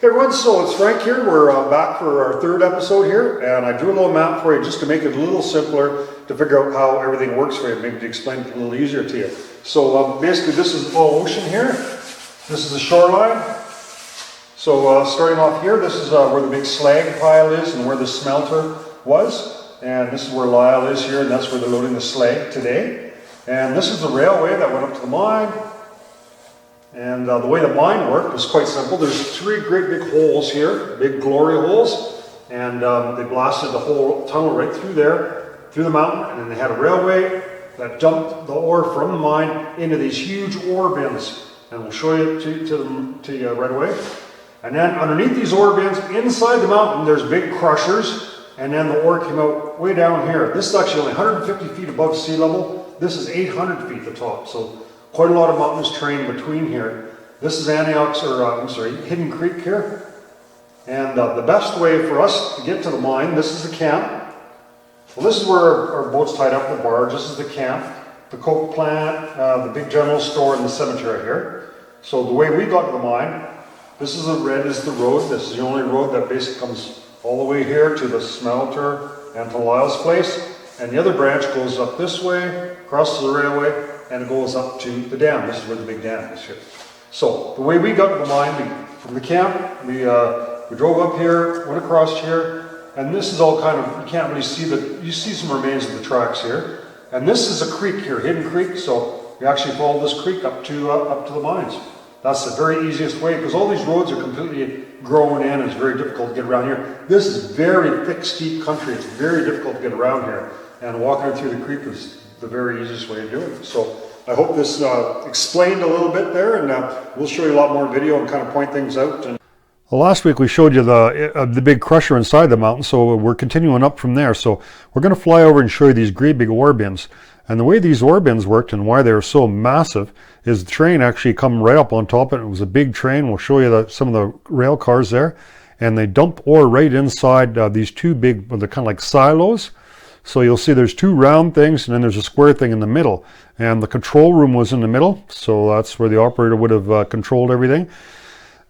Hey everyone, so it's Frank here. We're back for our third episode here, and I drew a little map for you just to make it a little simpler to figure out how everything works for you, maybe to explain it a little easier to you. So basically this is all ocean here. This is the shoreline. So starting off here, this is where the big slag pile is and where the smelter was. And this is where Lyle is here, and that's where they're loading the slag today. And this is the railway that went up to the mine. And the way the mine worked was quite simple. There's three great big holes here, big glory holes, and they blasted the whole tunnel right through there, through the mountain, and then they had a railway that dumped the ore from the mine into these huge ore bins. And we'll show you to you right away. And then underneath these ore bins, inside the mountain, there's big crushers, and then the ore came out way down here. This is actually only 150 feet above sea level. This is 800 feet at the top. So quite a lot of mountainous terrain between here. This is Anyox, or Hidden Creek here. And the best way for us to get to the mine, this is the camp. Well, this is where our boat's tied up, the barge. This is the camp, the coke plant, the big general store, and the cemetery here. So the way we got to the mine, this is the red is the road. This is the only road that basically comes all the way here to the smelter and to Lyle's place. And the other branch goes up this way, across the railway, and it goes up to the dam. This is where the big dam is here. So the way we got to the mine, from the camp, we drove up here, went across here, and this is all kind of, you can't really see you see some remains of the tracks here. And this is a creek here, Hidden Creek, so we actually followed this creek up to the mines. That's the very easiest way, because all these roads are completely grown in, and it's very difficult to get around here. This is very thick, steep country. It's very difficult to get around here, and walking through the creek is the very easiest way of doing it. So I hope this explained a little bit there, and we'll show you a lot more video and kind of point things out. Well, last week we showed you the big crusher inside the mountain, so we're continuing up from there. So we're going to fly over and show you these great big ore bins. And the way these ore bins worked and why they were so massive is the train actually come right up on top of it. It was a big train. We'll show you some of the rail cars there. And they dump ore right inside these two big, they're kind of like silos. So you'll see there's two round things, and then there's a square thing in the middle. And the control room was in the middle, so that's where the operator would have controlled everything.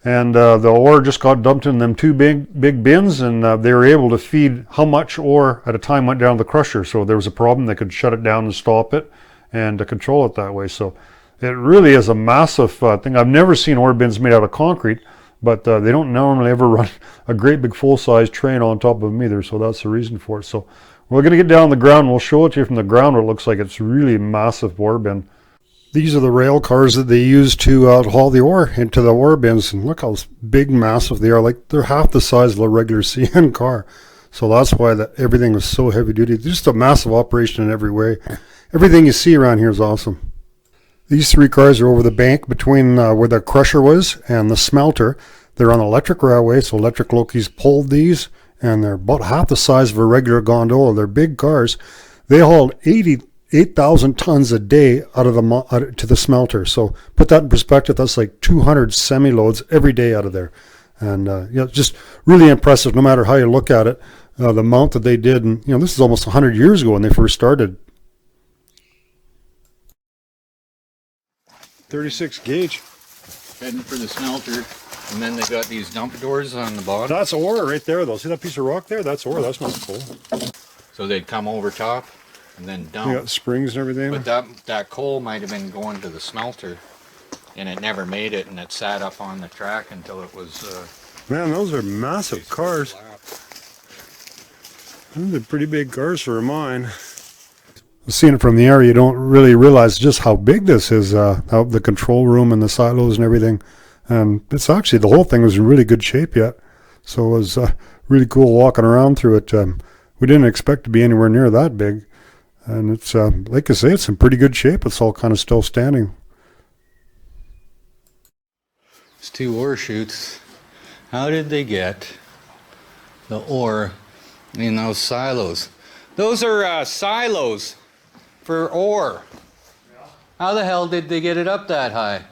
And the ore just got dumped in them two big bins, and they were able to feed how much ore at a time went down the crusher. So if there was a problem, they could shut it down and stop it, and to control it that way. So it really is a massive thing. I've never seen ore bins made out of concrete, but they don't normally ever run a great big full-size train on top of them either, so that's the reason for it. So we're going to get down on the ground. We'll show it to you from the ground. It looks like it's really massive ore bin. These are the rail cars that they use to haul the ore into the ore bins. And look how big, massive they are. Like, they're half the size of a regular CN car. So that's why everything was so heavy duty. Just a massive operation in every way. Everything you see around here is awesome. These three cars are over the bank between where the crusher was and the smelter. They're on electric railway, so electric lokies pulled these. And they're about half the size of a regular gondola. They're big cars. They hauled 8,000 tons a day out of to the smelter. So put that in perspective, that's like 200 semi-loads every day out of there. And just really impressive no matter how you look at it. The amount that they did, and this is almost 100 years ago when they first started. 36 gauge. Heading for the smelter. And then they got these dump doors on the bottom. That's ore right there, though. See that piece of rock there? That's ore. That's not coal. So they'd come over top and then dump. You got springs and everything. But that coal might have been going to the smelter, and it never made it, and it sat up on the track until it was. Man, those are massive cars. Those are pretty big cars for a mine. Seeing it from the air, you don't really realize just how big this is. How the control room and the silos and everything. And it's actually, the whole thing was in really good shape yet. So it was really cool walking around through it. We didn't expect to be anywhere near that big. And it's, like I say, it's in pretty good shape. It's all kind of still standing. It's two ore chutes. How did they get the ore in those silos? Those are silos for ore. How the hell did they get it up that high?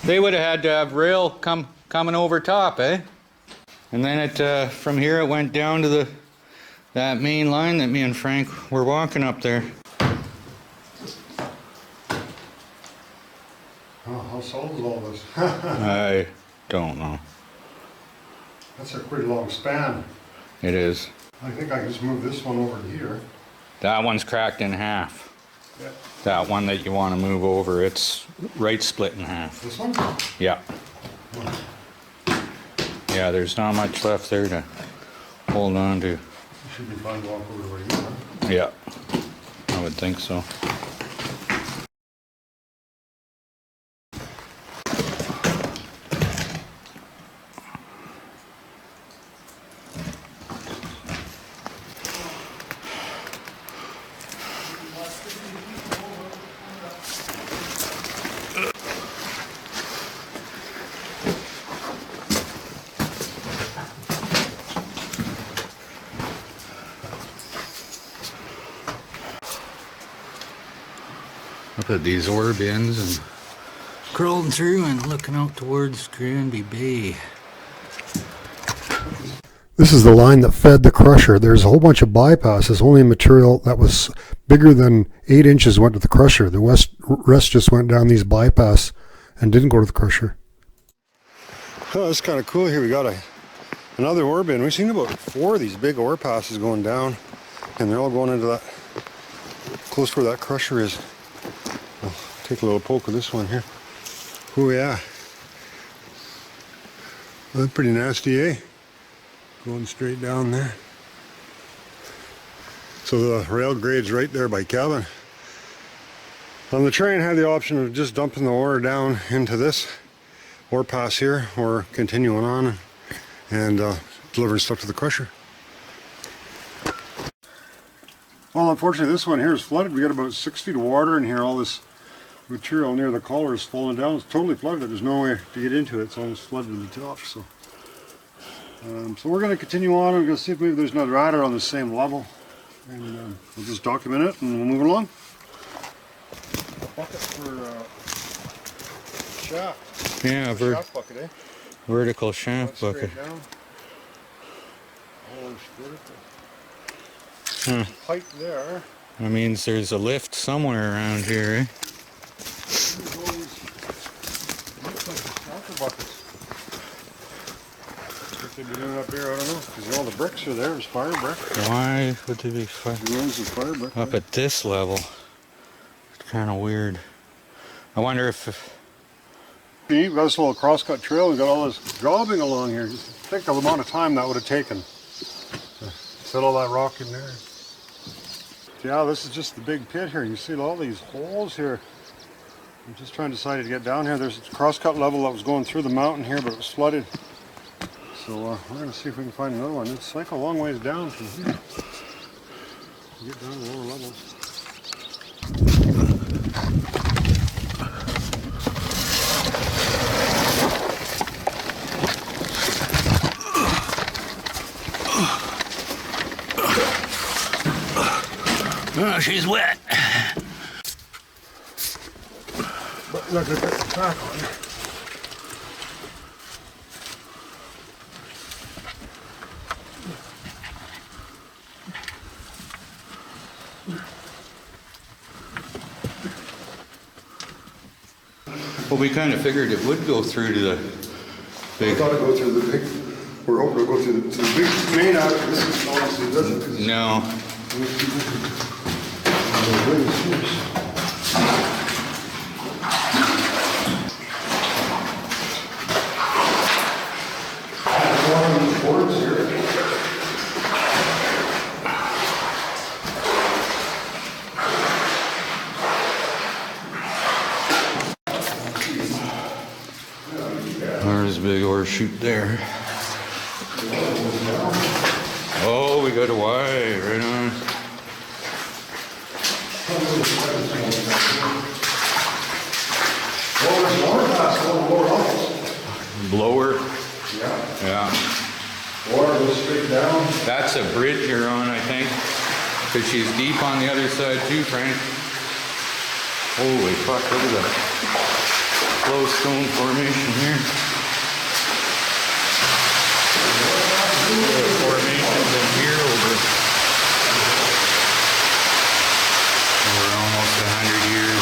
They would have had to have rail coming over top, eh? And then it from here it went down to that main line that me and Frank were walking up there. Oh, How solid is all this? I don't know. That's a pretty long span. It is. I think I can just move this one over to here. That one's cracked in half. Yeah. That one that you want to move over, it's right split in half. This one? Yeah. Yeah, there's not much left there to hold on to. It should be fine to walk over to where you are. Yeah, I would think so. Look at these ore bins and crawling through and looking out towards Granby Bay. This is the line that fed the crusher. There's a whole bunch of bypasses. Only material that was bigger than 8 inches went to the crusher. The rest just went down these bypass and didn't go to the crusher. Oh, that's kind of cool. Here we got another ore bin. We've seen about 4 of these big ore passes going down, and they're all going into that, close to where that crusher is. I'll take a little poke of this one here. Oh yeah. That's pretty nasty, eh? Going straight down there. So the rail grade's right there by cabin. On the train, I had the option of just dumping the ore down into this ore pass here, or continuing on and delivering stuff to the crusher. Well, unfortunately, this one here is flooded. We got about 6 feet of water in here. All this material near the collar is falling down. It's totally flooded. There's no way to get into it. It's almost flooded to the top. So we're going to continue on. We're going to see if maybe there's another adder on the same level, and we'll just document it and we'll move along. Bucket for shaft. Yeah, shaft bucket, eh? vertical shaft bucket. Down. Always vertical. Height there. That means there's a lift somewhere around here, eh? Looks like the smelter buckets. What they've been doing up here, I don't know. Because all the bricks are there. There's fire brick. Why would they be fire? Rows of fire brick. Up at this level? It's kind of weird. I wonder if... We've got this little crosscut trail. We've got all this jobbing along here. Just think of the amount of time that would have taken to set all that rock in there. Yeah, this is just the big pit here. You see all these holes here. I'm just trying to decide to get down here. There's a crosscut level that was going through the mountain here, but it was flooded. So we're going to see if we can find another one. It's like a long ways down from here. Get down to the lower levels. Oh, she's wet. But you're not going to put the track on. Well, we kind of figured it would go through to the I big... thought it'd go through the big, we're hoping to go through the big main out. This obviously doesn't. No. There's a big ore chute there. Oh, we got a Y right on. Blower? Yeah. Yeah. Water goes straight down. That's a bridge you're on, I think. Because she's deep on the other side too, Frank. Holy fuck, look at that flowstone formation here. The formations in here over almost 100 years.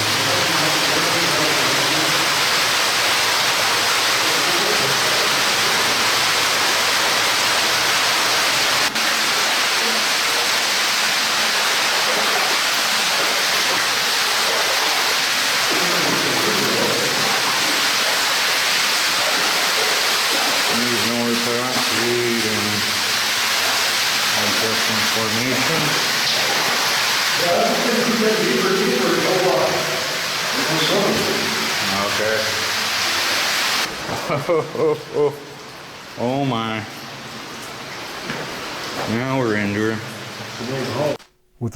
Oh my. Now we're into her. With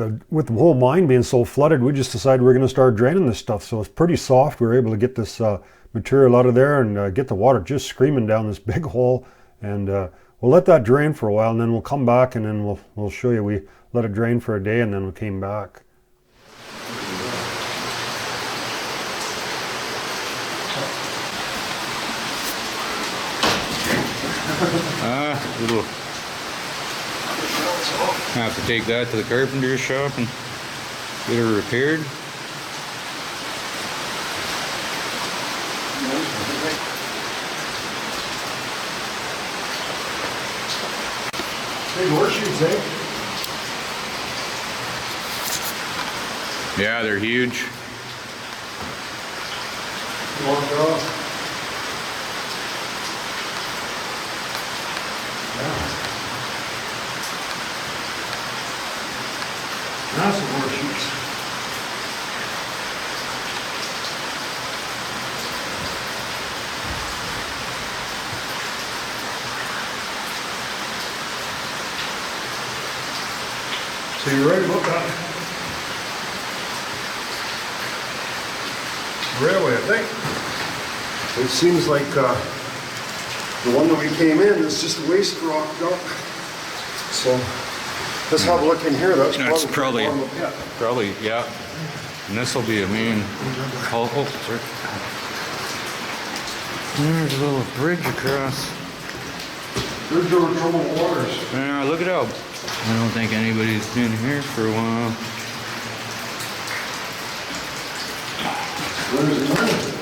the whole mine being so flooded, we just decided we're going to start draining this stuff. So it's pretty soft. We were able to get this material out of there and get the water just screaming down this big hole. And we'll let that drain for a while, and then we'll come back, and then we'll show you. We let it drain for a day, and then we came back. Little. Have to take that to the carpenter's shop and get her repaired. Big horseshoes, eh? Yeah, they're huge. Massive horseshoes. So you're right about that railway, I think. It seems like the one that we came in is just a waste rock dump. So let's have a look in here. That's probably yeah. And this will be a main. Oh, sorry. There's a little bridge across. Bridge over troubled waters. Yeah, look it up. I don't think anybody's been here for a while. Where's the money?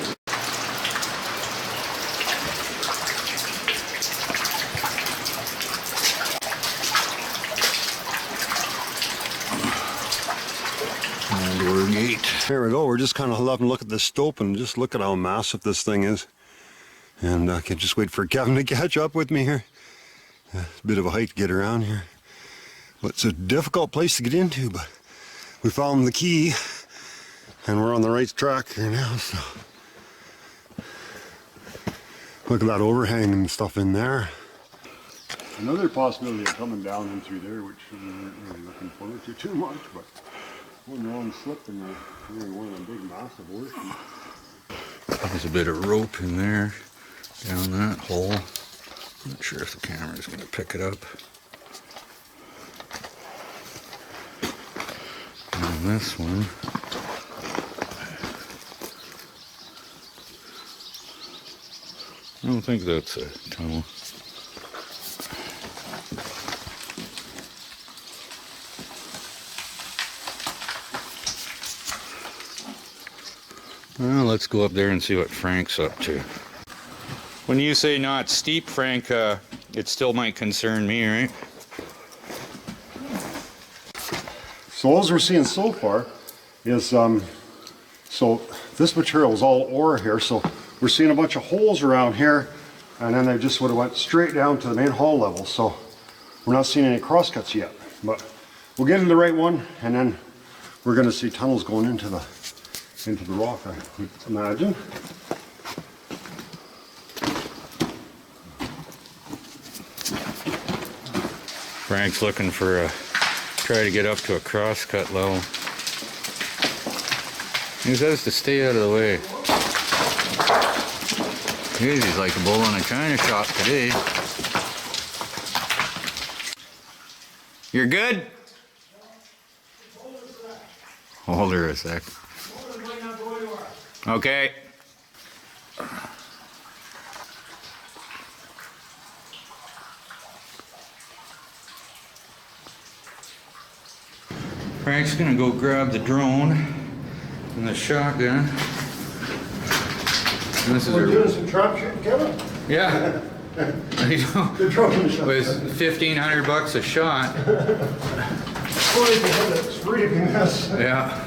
There we go. We're just kind of having a look at this stope and just look at how massive this thing is. And I can just wait for Kevin to catch up with me here. It's a bit of a height to get around here. But it's a difficult place to get into, but we found the key and we're on the right track here now. So look at that overhang and stuff in there. Another possibility of coming down in through there, which we weren't really looking forward to too much, but one wrong slip and we're one of the big massive oceans. There's a bit of rope in there, down that hole. Not sure if the camera's going to pick it up. And this one. I don't think that's a tunnel. Well, let's go up there and see what Frank's up to. When you say not steep, Frank, it still might concern me, right? So all we're seeing so far is, so this material is all ore here, so we're seeing a bunch of holes around here, and then they just would have went straight down to the main hall level, so we're not seeing any crosscuts yet. But we'll get into the right one, and then we're going to see tunnels going into the rock, I would imagine. Frank's looking for a, try to get up to a crosscut level. He says to stay out of the way. He's like a bull in a china shop today. You're good? Hold her a sec. Okay. Frank's gonna go grab the drone and the shotgun. And this is We're doing some trap shooting, Kevin? yeah. The drone shot. With $1,500 a shot. It's reading this. Yeah.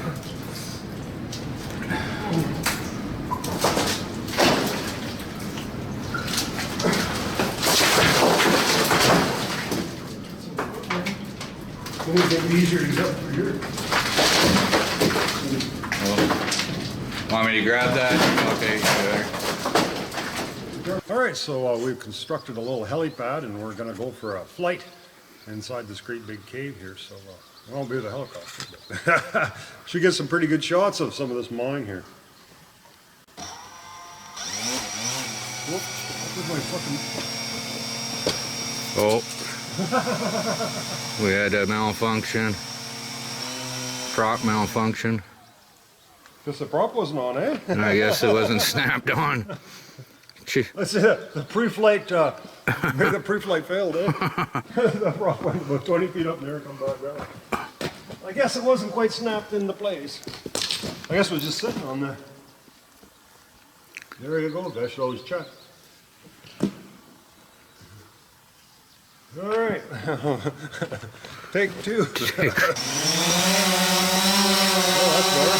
It'll get easier to get up through here. Want me to grab that? Okay, you Alright, so we've constructed a little helipad and we're going to go for a flight inside this great big cave here. So I won't be with a helicopter, but should get some pretty good shots of some of this mine here. Whoop, where's my fucking... Oh. We had a malfunction. Prop malfunction. Guess the prop wasn't on, eh? I guess it wasn't snapped on. That's it. The pre-flight, maybe the pre-flight failed, eh? The prop went about 20 feet up in the air, come back down. I guess it wasn't quite snapped into place. I guess it was just sitting on there. There you go. I should always check. All right. Take two. Oh, that's better.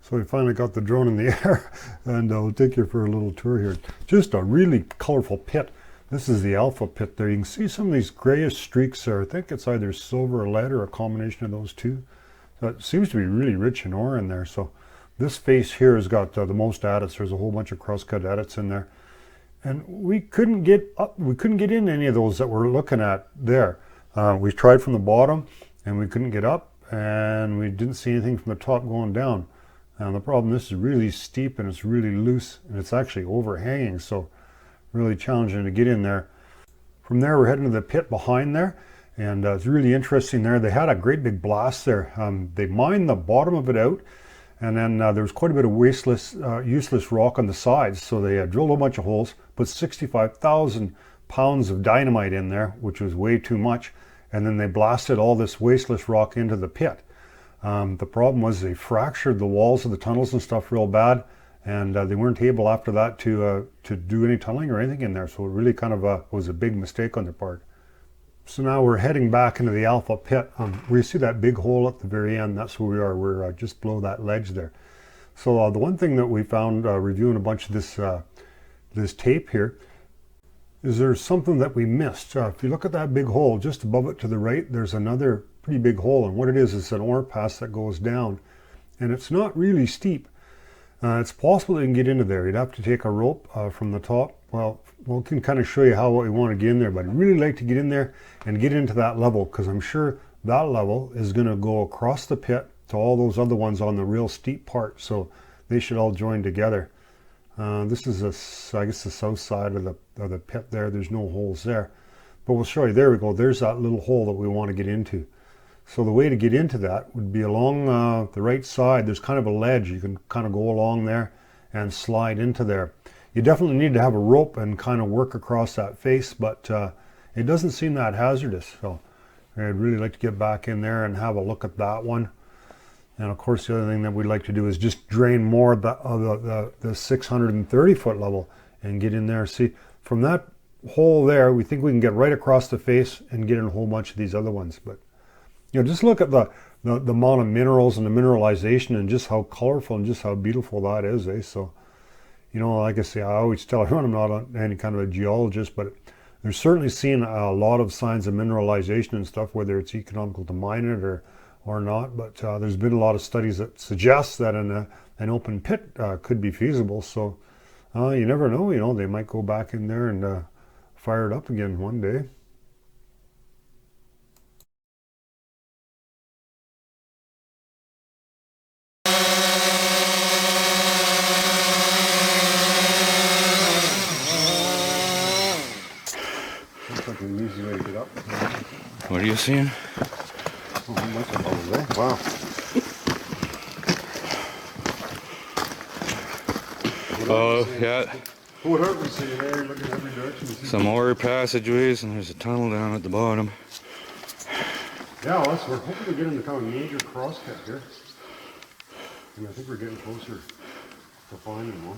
So we finally got the drone in the air, and I'll take you for a little tour here. Just a really colorful pit. This is the alpha pit there. You can see some of these grayish streaks there. I think it's either silver or lead or a combination of those two. So it seems to be really rich in ore in there. So this face here has got the most adits. There's a whole bunch of cross-cut adits in there. And we couldn't get up, we couldn't get in any of those that we're looking at there. We tried from the bottom and we couldn't get up, and we didn't see anything from the top going down. And the problem, this is really steep and it's really loose and it's actually overhanging, so really challenging to get in there. From there we're heading to the pit behind there, and it's really interesting there. They had a great big blast there. They mined the bottom of it out, and then there was quite a bit of useless rock on the sides, so they drilled a bunch of holes, put 65,000 pounds of dynamite in there, which was way too much, and then they blasted all this wasteless rock into the pit. The problem was they fractured the walls of the tunnels and stuff real bad, and they weren't able after that to do any tunneling or anything in there, so it really kind of was a big mistake on their part. So now we're heading back into the alpha pit. We see that big hole at the very end. That's where we are. We're just below that ledge there. So the one thing that we found reviewing a bunch of this tape here is there's something that we missed. If you look at that big hole just above it to the right, there's another pretty big hole, and what it is an ore pass that goes down, and it's not really steep. It's possible that you can get into there. You'd have to take a rope from the top. Well, we can kind of show you how we want to get in there, but I'd really like to get in there and get into that level, because I'm sure that level is going to go across the pit to all those other ones on the real steep part, so they should all join together. This is I guess the south side of the pit there. There's no holes there, but we'll show you. There we go. There's that little hole that we want to get into. So the way to get into that would be along the right side. There's kind of a ledge. You can kind of go along there and slide into there. You definitely need to have a rope and kind of work across that face, but it doesn't seem that hazardous. So I'd really like to get back in there and have a look at that one. And of course, the other thing that we'd like to do is just drain more of the 630 foot level and get in there. See, from that hole there, we think we can get right across the face and get in a whole bunch of these other ones. But you know, just look at the amount of minerals and the mineralization and just how colorful and just how beautiful that is, eh? So, you know, like I say, I always tell everyone I'm not any kind of a geologist, but they're certainly seeing a lot of signs of mineralization and stuff, whether it's economical to mine it or not. But there's been a lot of studies that suggest that an open pit could be feasible. So you never know, you know, they might go back in there and fire it up again one day. Looks like an easy way to get up. What are you seeing? Oh, how much of bubbles, eh? Wow. Oh, yeah. What are we seeing there? Look at every direction. Some ore passageways, and there's a tunnel down at the bottom. Yeah, well, we're hoping to get into kind of a major crosscut here. And I think we're getting closer to finding one.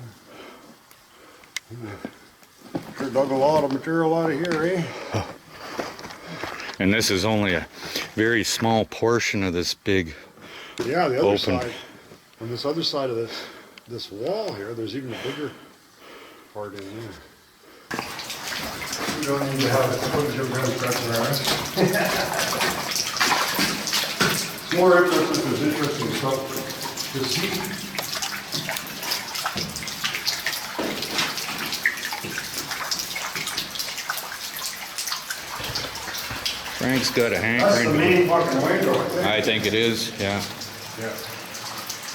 Sure dug a lot of material out of here, eh? And this is only a very small portion of this big yeah, the other open side. On this other side of this wall here, there's even a bigger part in there. We don't need to have footage of them scratching our ass. It's more interesting, there's interesting stuff to see. Frank's got a That's the hankering. main fucking window, I think. I think it is, yeah. Yeah.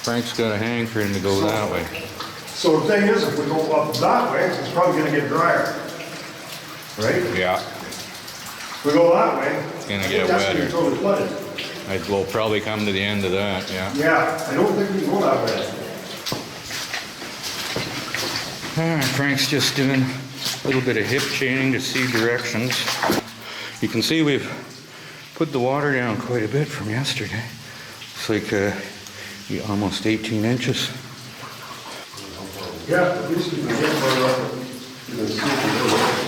Frank's got a hankering to go that way. So the thing is, if we go up that way, it's probably gonna get drier. Right? Yeah, If we go that way, gonna I get think that's wetter. gonna be totally flooded. we'll probably come to the end of that, yeah. Yeah, I don't think we can go that way. Frank's just doing a little bit of hip chaining to see directions. You can see we've put the water down quite a bit from yesterday. It's like almost 18 inches. Yeah, at least we can get further up. You can see it.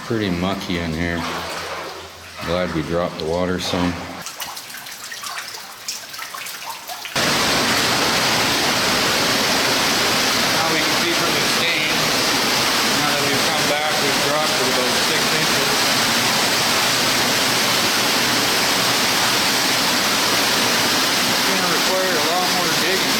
Pretty mucky in here. Glad we dropped the water some. Now we can see from the stain, now that we've come back, we've dropped it about 6 inches. It's going to require a lot more digging.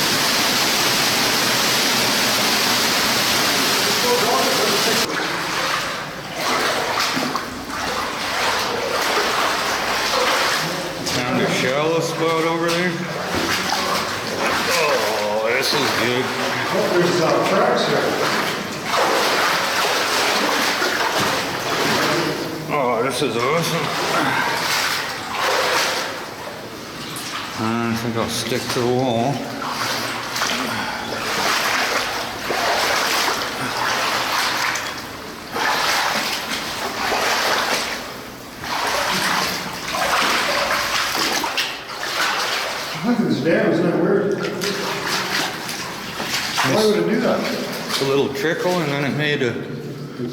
Found a shallow spot over there. Oh, this is good. Oh, there's tracks here. Oh, this is awesome. I think I'll stick to the wall. Look at this dam, isn't that weird? Why would it do that? It's a little trickle, and then it made a.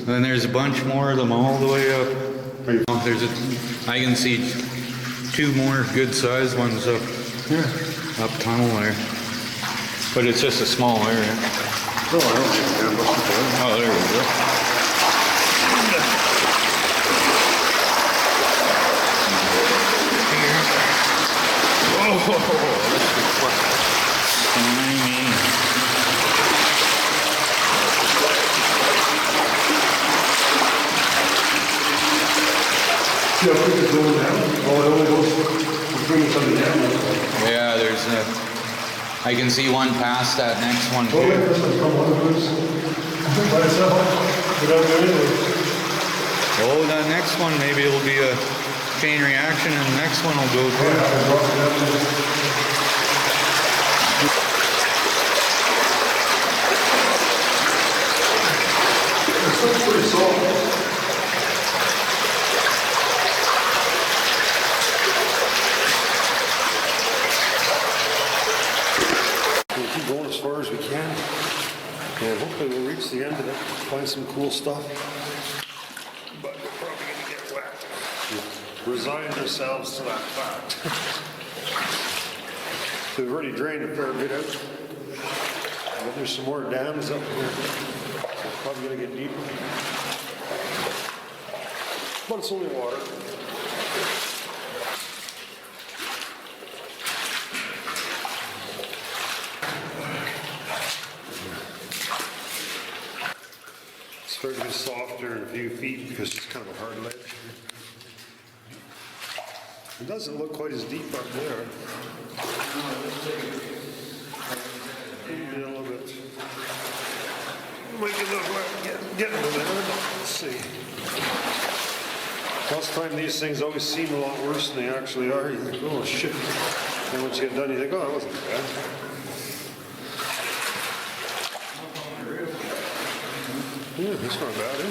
Then there's a bunch more of them all the way up. There's I can see 2 more good-sized ones up tunnel there, but it's just a small area. Oh, I don't think that must be good. Oh, there we go. Oh, this is slimy. See how quick it's going down? Oh, it only goes between some of the dam. Yeah, there's I can see one past that next one Oh, yeah, too. this one's from one of those. By itself, without doing anything. Oh, that next one, maybe it'll be a chain reaction and the next one will go too. It's still pretty soft. We'll keep going as far as we can, and hopefully we'll reach the end of it, find some cool stuff. But we're probably gonna get wet. We've resigned ourselves to that fact. So we've already drained a fair bit out. But there's some more dams up here. We're probably gonna get deeper. But it's only water. It's starting to be softer in a few feet because it's kind of a hard ledge. It doesn't look quite as deep up there. Maybe a little bit. Might get a little wet. Getting a little bit. Let's see. Last time these things always seem a lot worse than they actually are. You think, oh shit. And once you get done, you think, oh, that wasn't bad. Yeah, that's not bad, eh?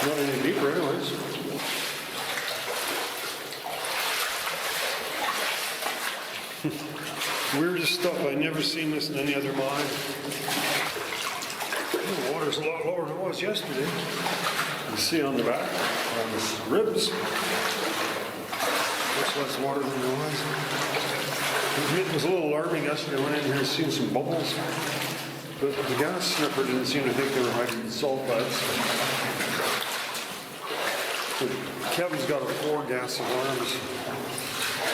Not any deeper anyways. Weirdest stuff. I never seen this in any other mine. The water's a lot lower than it was yesterday. You can see on the back, on the ribs. Much less water than there was. It was a little alarming yesterday. I went in here and seen some bubbles. But the gas sniffer didn't seem to think they were hydrogen sulfides. So Kevin's got a 4 gas alarms.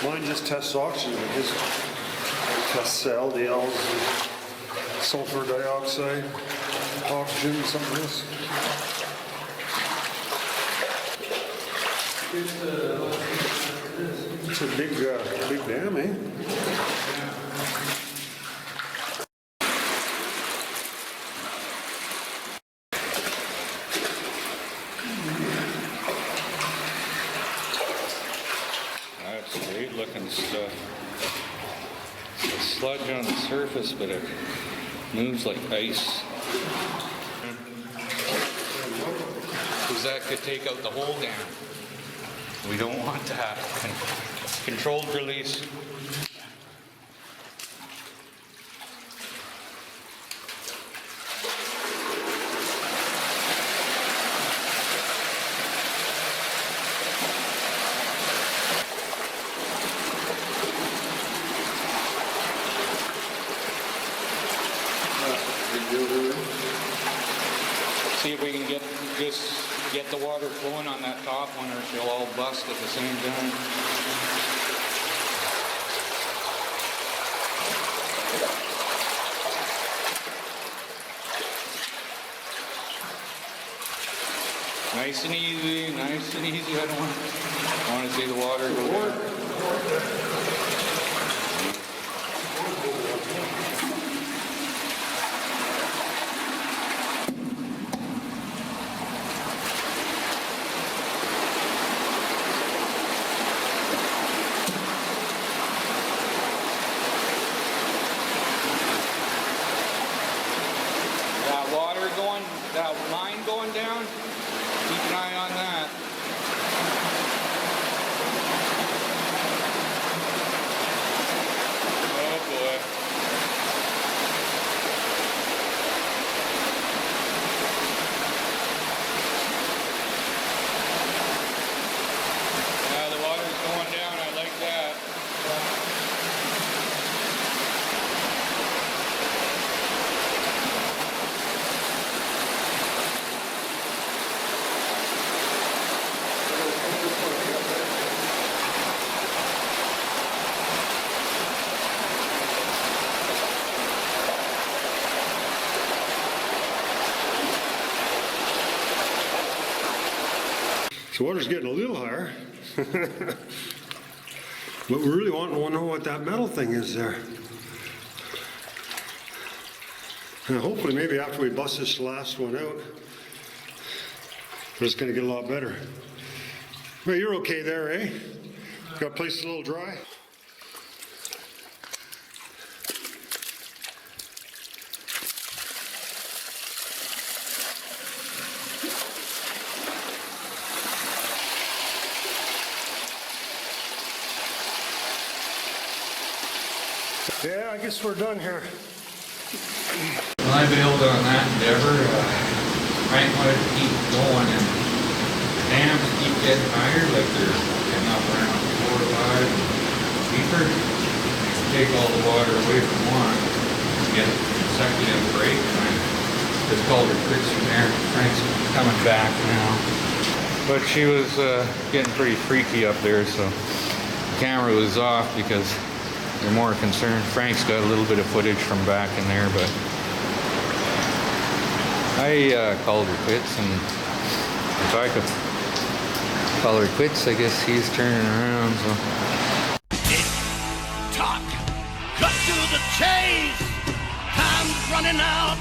Mine just tests oxygen. His Test the LDLs, sulfur dioxide, oxygen, something else. It's a big dam, eh? That's great looking stuff. It's a sludge on the surface, but it moves like ice. Because that could take out the whole dam. We don't want that. Controlled release. See if we can get the water flowing on that top one, or she'll all bust at the same time. Nice and easy, nice and easy. I don't want to see the water go down. That line going down, keep an eye on that. Oh boy. Yeah, the water's going down, I like that. The water's getting a little higher. But we really want to know what that metal thing is there. And hopefully maybe after we bust this last one out, it's going to get a lot better. Well, you're okay there, eh? Got places a little dry? Yeah, I guess we're done here. Well, I bailed on that endeavor. Frank wanted to keep going, and the dams keep getting higher, like they're getting up around 4 or 5 deeper. Take all the water away from one, get a consecutive break. This culvert quits from there. Frank's coming back now. But she was getting pretty freaky up there, so the camera was off because they're more concerned. Frank's got a little bit of footage from back in there, but I called her quits, and if I could call her quits, I guess he's turning around, so. Talk, cut to the chase, time's running out.